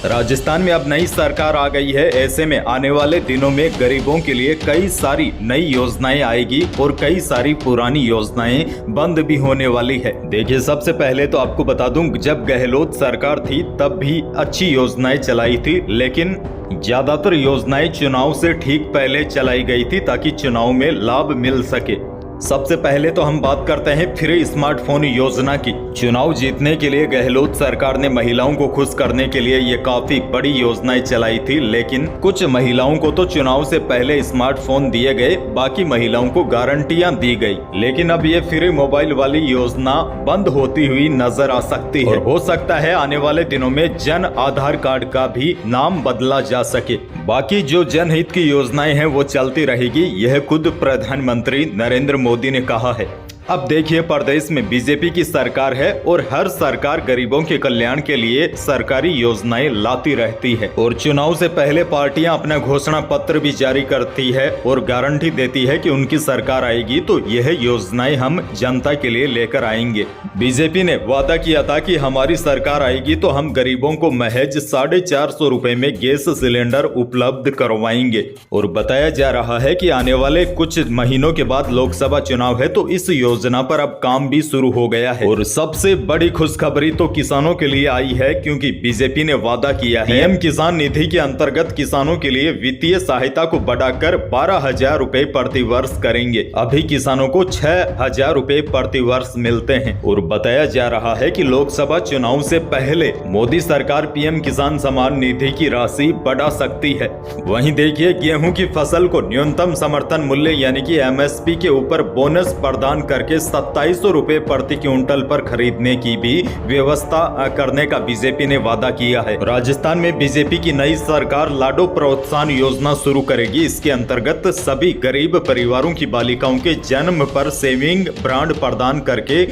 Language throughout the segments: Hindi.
राजस्थान में अब नई सरकार आ गई है। ऐसे में आने वाले दिनों में गरीबों के लिए कई सारी नई योजनाएं आएगी और कई सारी पुरानी योजनाएं बंद भी होने वाली है। देखिए, सबसे पहले तो आपको बता दूं, जब गहलोत सरकार थी तब भी अच्छी योजनाएं चलाई थी, लेकिन ज्यादातर योजनाएं चुनाव से ठीक पहले चलाई गई थी ताकि चुनाव में लाभ मिल सके। सबसे पहले तो हम बात करते हैं फ्री स्मार्टफोन योजना की। चुनाव जीतने के लिए गहलोत सरकार ने महिलाओं को खुश करने के लिए ये काफी बड़ी योजनाएं चलाई थी, लेकिन कुछ महिलाओं को तो चुनाव से पहले स्मार्टफोन दिए गए, बाकी महिलाओं को गारंटियां दी गई। लेकिन अब ये फ्री मोबाइल वाली योजना बंद होती हुई नजर आ सकती है और हो सकता है आने वाले दिनों में जन आधार कार्ड का भी नाम बदला जा सके। बाकी जो जनहित की योजनाएं हैं वो चलती रहेगी, यह खुद प्रधानमंत्री नरेंद्र मोदी ने कहा है। अब देखिए, प्रदेश में बीजेपी की सरकार है और हर सरकार गरीबों के कल्याण के लिए सरकारी योजनाएं लाती रहती है और चुनाव से पहले पार्टियां अपना घोषणा पत्र भी जारी करती है और गारंटी देती है कि उनकी सरकार आएगी तो यह योजनाएं हम जनता के लिए लेकर आएंगे। बीजेपी ने वादा किया था कि हमारी सरकार आएगी तो हम गरीबों को महज 450 रुपए में गैस सिलेंडर उपलब्ध करवाएंगे और बताया जा रहा है कि आने वाले कुछ महीनों के बाद लोकसभा चुनाव है तो इस योजना पर अब काम भी शुरू हो गया है। और सबसे बड़ी खुशखबरी तो किसानों के लिए आई है, क्योंकि बीजेपी ने वादा किया है पीएम किसान निधि के अंतर्गत किसानों के लिए वित्तीय सहायता को बढ़ाकर 12,000 रुपए प्रति वर्ष करेंगे। अभी किसानों को 6,000 रुपए प्रति वर्ष मिलते हैं और बताया जा रहा है कि लोकसभा चुनाव से पहले मोदी सरकार पीएम किसान सम्मान निधि की राशि बढ़ा सकती है। वहीं देखिए, गेहूं की फसल को न्यूनतम समर्थन मूल्य यानी कि एमएसपी के ऊपर बोनस प्रदान करके 2700 रुपए प्रति क्विंटल पर खरीदने की भी व्यवस्था करने का बीजेपी ने वादा किया है। राजस्थान में बीजेपी की नई सरकार लाडो प्रोत्साहन योजना शुरू करेगी। इसके अंतर्गत सभी गरीब परिवारों की बालिकाओं के जन्म पर सेविंग बॉन्ड प्रदान करके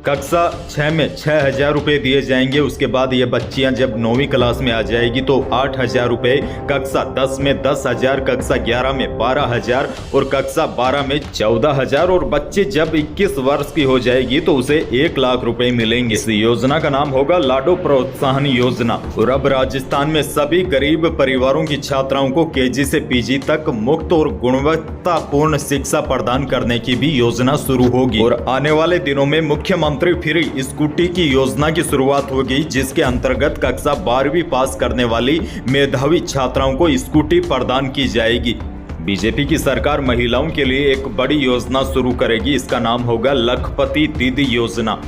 कक्षा 6 में 6,000 रुपए दिए जाएंगे। उसके बाद ये बच्चियां जब 9वीं क्लास में आ जाएगी तो 8,000 रुपए, कक्षा 10 में 10,000, कक्षा 11 में 12,000 और कक्षा 12 में 14,000 और बच्चे जब 21 वर्ष की हो जाएगी तो उसे 1 लाख रुपए मिलेंगे। इस योजना का नाम होगा लाडो प्रोत्साहन योजना। और अब राजस्थान में सभी गरीब परिवारों की छात्राओं को केजी से पीजी तक मुफ्त और गुणवत्तापूर्ण शिक्षा प्रदान करने की भी योजना शुरू होगी। और आने वाले दिनों में मुख्यमंत्री फ्री स्कूटी की योजना की शुरुआत होगी, जिसके अंतर्गत कक्षा 12वीं पास करने वाली मेधावी छात्राओं को स्कूटी प्रदान की जाएगी। बीजेपी की सरकार महिलाओं के लिए एक बड़ी योजना शुरू करेगी। इसका नाम होगा लखपति दीदी योजना।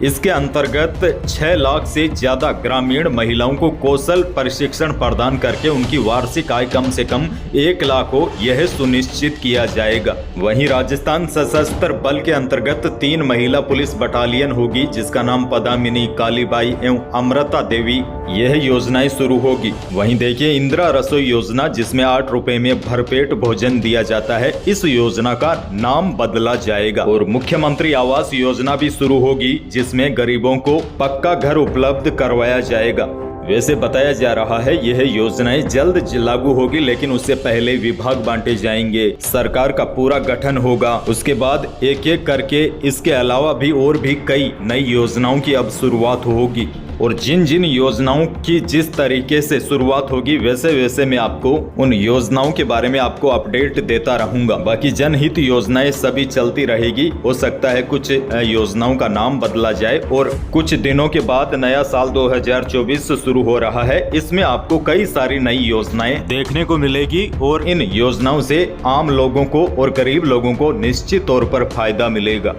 इसके अंतर्गत 6 लाख से ज्यादा ग्रामीण महिलाओं को कौशल प्रशिक्षण प्रदान करके उनकी वार्षिक आय कम से कम 1 लाख हो, यह सुनिश्चित किया जाएगा। वहीं राजस्थान सशस्त्र बल के अंतर्गत 3 महिला पुलिस बटालियन होगी, जिसका नाम पदामिनी, कालीबाई एवं अमृता देवी। यह योजनाएं शुरू होगी। वहीं देखिए, इंदिरा रसोई योजना, जिसमें 8 रुपए में भरपेट भोजन दिया जाता है, इस योजना का नाम बदला जाएगा। और मुख्यमंत्री आवास योजना भी शुरू होगी, जिसमें गरीबों को पक्का घर उपलब्ध करवाया जाएगा। वैसे बताया जा रहा है यह योजनाएं जल्द लागू होगी, लेकिन उससे पहले विभाग बांटे जाएंगे, सरकार का पूरा गठन होगा, उसके बाद एक एक करके इसके अलावा भी और भी कई नई योजनाओं की अब शुरुआत होगी। और जिन जिन योजनाओं की जिस तरीके से शुरुआत होगी वैसे वैसे मैं आपको उन योजनाओं के बारे में आपको अपडेट देता रहूंगा। बाकी जनहित योजनाएं सभी चलती रहेगी। हो सकता है कुछ योजनाओं का नाम बदला जाए और कुछ दिनों के बाद नया साल 2024 शुरू हो रहा है, इसमें आपको कई सारी नई योजनाएं देखने को मिलेगी और इन योजनाओं से आम लोगों को और गरीब लोगों को निश्चित तौर पर फायदा मिलेगा।